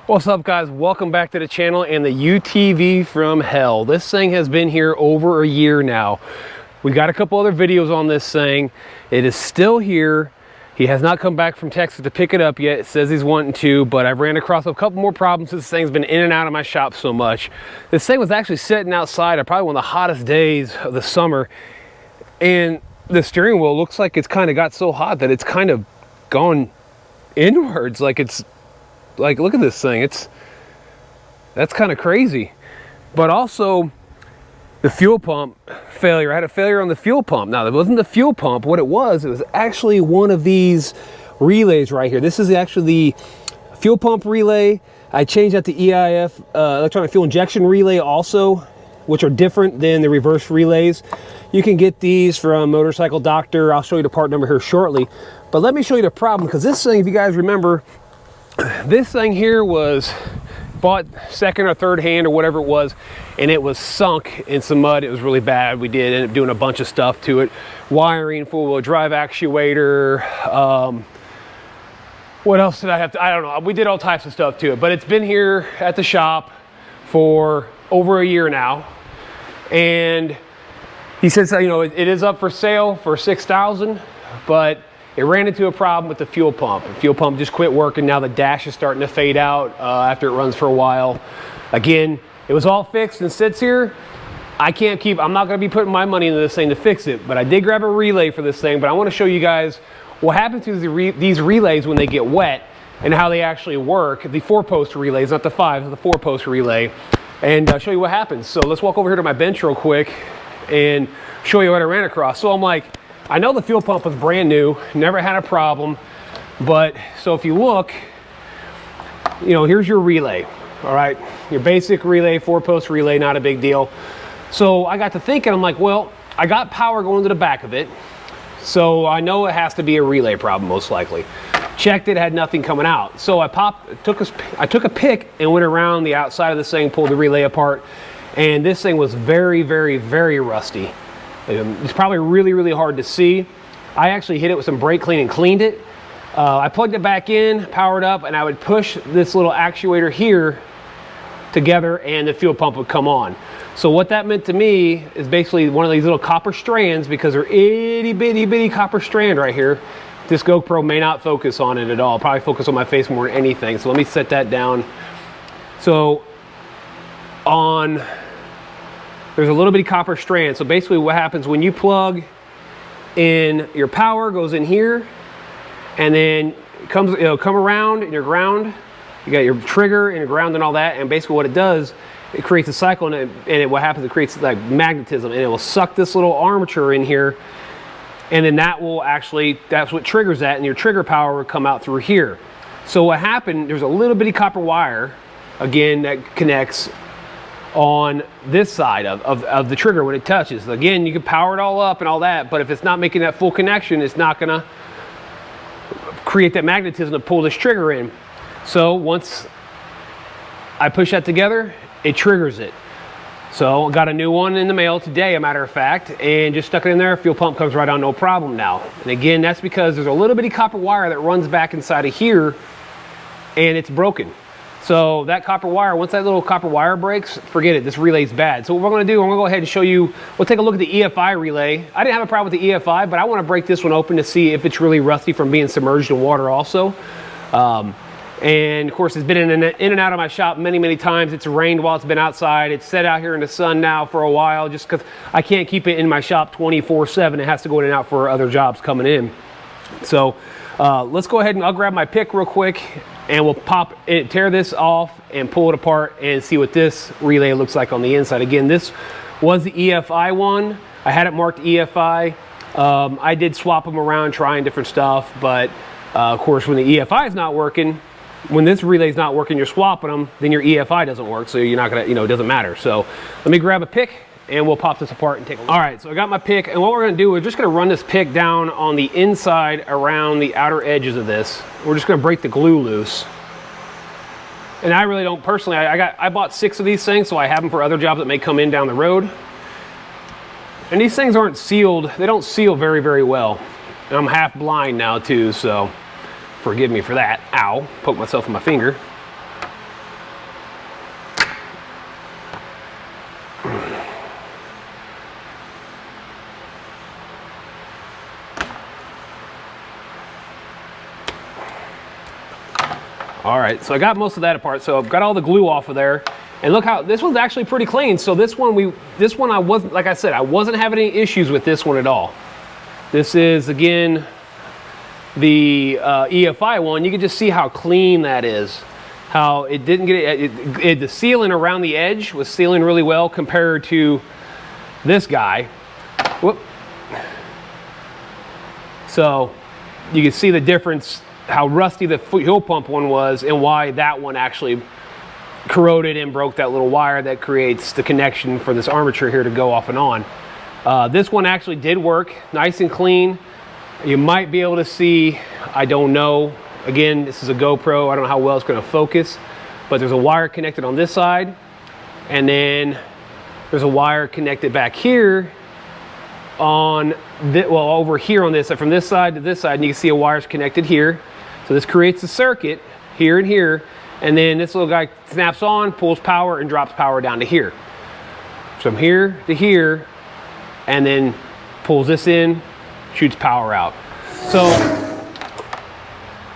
What's up, guys? Welcome back to the channel and the UTV from hell. This thing has been here over a year now. We got a couple other videos on this thing. It is still here. He has not come back from Texas to pick it up yet. It says he's wanting to, but I've ran across a couple more problems. This thing's been in and out of my shop so much. This thing was actually sitting outside on probably one of the hottest days of the summer, and the steering wheel looks like it's kind of got so hot that it's kind of gone inwards. Like, it's like, look at this thing. That's kind of crazy. But also the fuel pump failure. I had a failure on the fuel pump. Now, it wasn't the fuel pump. What it was actually one of these relays right here. This is actually the fuel pump relay. I changed out the EIF, electronic fuel injection relay also, which are different than the reverse relays. You can get these from Motorcycle Doctor. I'll show you the part number here shortly. But let me show you the problem, because this thing, if you guys remember, this thing here was bought second or third hand or whatever it was, and it was sunk in some mud. It was really bad. We did end up doing a bunch of stuff to it. Wiring, four-wheel drive actuator. What else did I have to, I don't know. We did all types of stuff to it, but it's been here at the shop for over a year now. And he says, you know, it is up for sale for $6,000, but it ran into a problem with the fuel pump. The fuel pump just quit working. Now the dash is starting to fade out after it runs for a while. Again, it was all fixed and sits here. I'm not gonna be putting my money into this thing to fix it, but I did grab a relay for this thing. But I wanna show you guys what happens to these relays when they get wet and how they actually work. The 4-post relays, not the 5, the 4-post relay. And show you what happens. So let's walk over here to my bench real quick and show you what I ran across. So I'm like, I know the fuel pump was brand new, never had a problem, but so if you look, you know, here's your relay, all right? Your basic relay, 4-post relay, not a big deal. So I got to thinking, I'm like, well, I got power going to the back of it, so I know it has to be a relay problem, most likely. Checked it, had nothing coming out. So I took a pick and went around the outside of this thing, pulled the relay apart, and this thing was very, very, very rusty. It's probably really, really hard to see. I actually hit it with some brake clean and cleaned it. I plugged it back in, powered up, and I would push this little actuator here together and the fuel pump would come on. So what that meant to me is basically one of these little copper strands, because they're itty bitty bitty copper strand right here. This GoPro may not focus on it at all. Probably focus on my face more than anything. So let me set that down. So there's a little bitty copper strand. So basically what happens when you plug in, your power goes in here, and then it'll come around in your ground. You got your trigger and your ground and all that, and basically what it does, it creates a cycle, and what happens, it creates like magnetism, and it will suck this little armature in here, and then that's what triggers that, and your trigger power will come out through here. So what happened, there's a little bitty copper wire, again, that connects on this side of the trigger when it touches. Again, you can power it all up and all that, but if it's not making that full connection, it's not gonna create that magnetism to pull this trigger in. So once I push that together, it triggers it. So I got a new one in the mail today, a matter of fact, and just stuck it in there. Fuel pump comes right on, no problem now. And again, that's because there's a little bitty copper wire that runs back inside of here, and it's broken. So that copper wire, once that little copper wire breaks, forget it, this relay's bad. So what we're gonna do, I'm gonna go ahead and show you, we'll take a look at the EFI relay. I didn't have a problem with the EFI, but I wanna break this one open to see if it's really rusty from being submerged in water also. And of course, it's been in and out of my shop many, many times. It's rained while it's been outside. It's set out here in the sun now for a while, just because I can't keep it in my shop 24/7. It has to go in and out for other jobs coming in. So let's go ahead and I'll grab my pick real quick, and we'll tear this off and pull it apart and see what this relay looks like on the inside. Again, this was the EFI one. I had it marked EFI. I did swap them around, trying different stuff, but of course, when the EFI is not working, when this relay is not working, you're swapping them, then your EFI doesn't work, so you're not gonna, it doesn't matter. So let me grab a pick and we'll pop this apart and take a look. All right, so I got my pick, and what we're gonna do, we're just gonna run this pick down on the inside around the outer edges of this. We're just gonna break the glue loose. And I really don't, personally, I bought 6 of these things, so I have them for other jobs that may come in down the road. And these things aren't sealed, they don't seal very, very well. And I'm half blind now too, so forgive me for that. Ow, poke myself in my finger. All right, so I got most of that apart. So I've got all the glue off of there. And look how, this one's actually pretty clean. So this one I wasn't, like I said, I wasn't having any issues with this one at all. This is, again, the EFI one. You can just see how clean that is. How it didn't get, the sealing around the edge was sealing really well compared to this guy. Whoop. So you can see the difference, how rusty the fuel pump one was and why that one actually corroded and broke that little wire that creates the connection for this armature here to go off and on. This one actually did work, nice and clean. You might be able to see, I don't know. Again, this is a GoPro, I don't know how well it's gonna focus, but there's a wire connected on this side, and then there's a wire connected back here on, well, over here on this, from this side to this side, and you can see a wire's connected here. So this creates a circuit here and here, and then this little guy snaps on, pulls power, and drops power down to here. From here to here, and then pulls this in, shoots power out. So,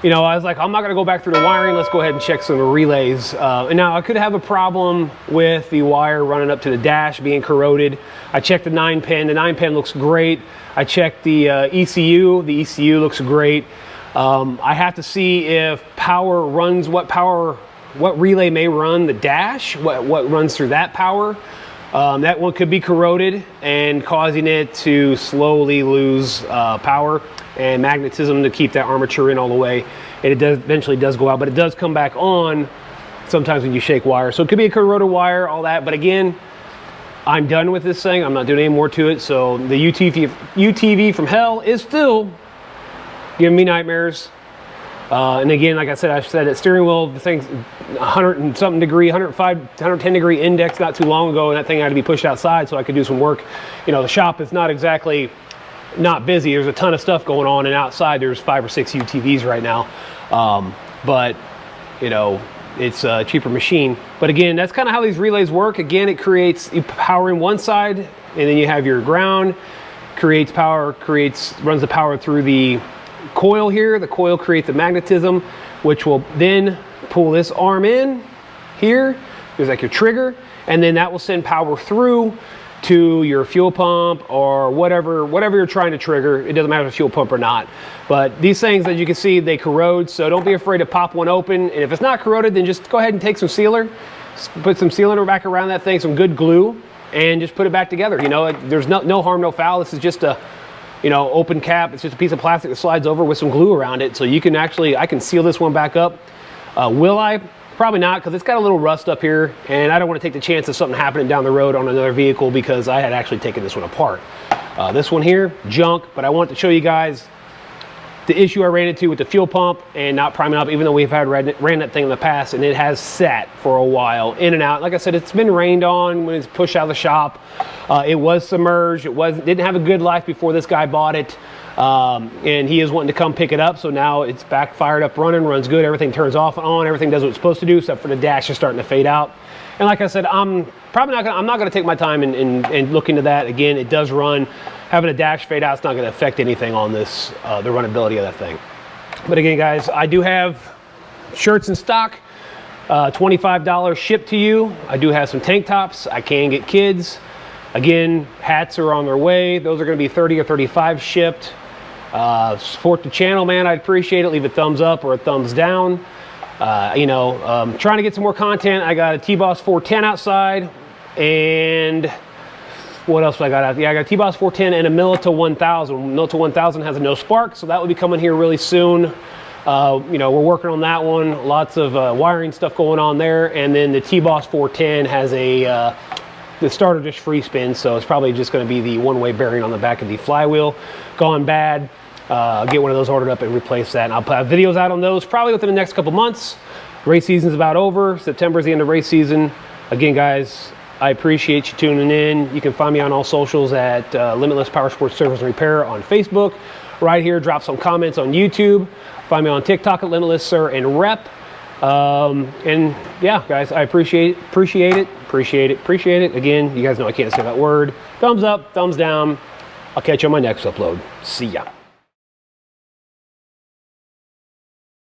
you know, I was like, I'm not gonna go back through the wiring, let's go ahead and check some relays. And now I could have a problem with the wire running up to the dash being corroded. I checked the 9-pin, the 9-pin looks great. I checked the ECU looks great. I have to see if power runs, what relay may run the dash, what runs through that power. That one could be corroded and causing it to slowly lose power and magnetism to keep that armature in all the way. And it does eventually does go out, but it does come back on sometimes when you shake wire. So it could be a corroded wire, all that. But again, I'm done with this thing. I'm not doing any more to it. So the UTV from hell is still giving me nightmares. And again, like I said that steering wheel, the thing's 100 and something degree, 105, 110 degree index not too long ago, and that thing had to be pushed outside so I could do some work. You know, the shop is not exactly not busy. There's a ton of stuff going on, and outside there's 5 or 6 UTVs right now. But you know, it's a cheaper machine. But again, that's kind of how these relays work. Again, it creates power in one side, and then you have your ground, creates power, runs the power through the coil here. The coil creates the magnetism, which will then pull this arm in here. There's like your trigger, and then that will send power through to your fuel pump or whatever you're trying to trigger. It doesn't matter if it's fuel pump or not. But these things, as you can see, they corrode, so don't be afraid to pop one open. And if it's not corroded, then just go ahead and take some sealer, put some sealer back around that thing, some good glue, and just put it back together. You know, there's no harm, no foul. This is just a, you know, open cap. It's just a piece of plastic that slides over with some glue around it. So you can actually, I can seal this one back up. Will I? Probably not, because it's got a little rust up here, and I don't want to take the chance of something happening down the road on another vehicle, because I had actually taken this one apart. This one here, junk, but I want to show you guys the issue I ran into with the fuel pump and not priming up, even though we've had ran that thing in the past, and it has sat for a while, in and out. Like I said, it's been rained on when it's pushed out of the shop. It was submerged. Didn't have a good life before this guy bought it. And he is wanting to come pick it up, so now it's back fired up, running, runs good, everything turns off and on, everything does what it's supposed to do, except for the dash is starting to fade out. And like I said, I'm not gonna take my time and look into that. Again, it does run. Having a dash fade out is not gonna affect anything on this, the runnability of that thing. But again, guys, I do have shirts in stock, $25 shipped to you. I do have some tank tops. I can get kids. Again, hats are on their way. Those are gonna be 30 or 35 shipped. Support the channel, man. I'd appreciate it. Leave a thumbs up or a thumbs down. Trying to get some more content. I got a T-Boss 410 outside, and what else do I got out? Yeah, I got a T-Boss 410 and a Milita 1000. Milita 1000 has a no spark, so that will be coming here really soon. We're working on that one. Lots of wiring stuff going on there, and then the T-Boss 410 has the starter just free spins, so it's probably just going to be the one-way bearing on the back of the flywheel gone bad. I'll get one of those ordered up and replace that, and I'll have videos out on those probably within the next couple months. Race season's about over. September's the end of race season. Again, guys, I appreciate you tuning in. You can find me on all socials at Limitless Power Sports Service and Repair on Facebook. Right here, drop some comments on YouTube. Find me on TikTok at Limitless Sir and Rep. And yeah, guys, I appreciate it. Again, you guys know I can't say that word. Thumbs up, thumbs down. I'll catch you on my next upload. See ya.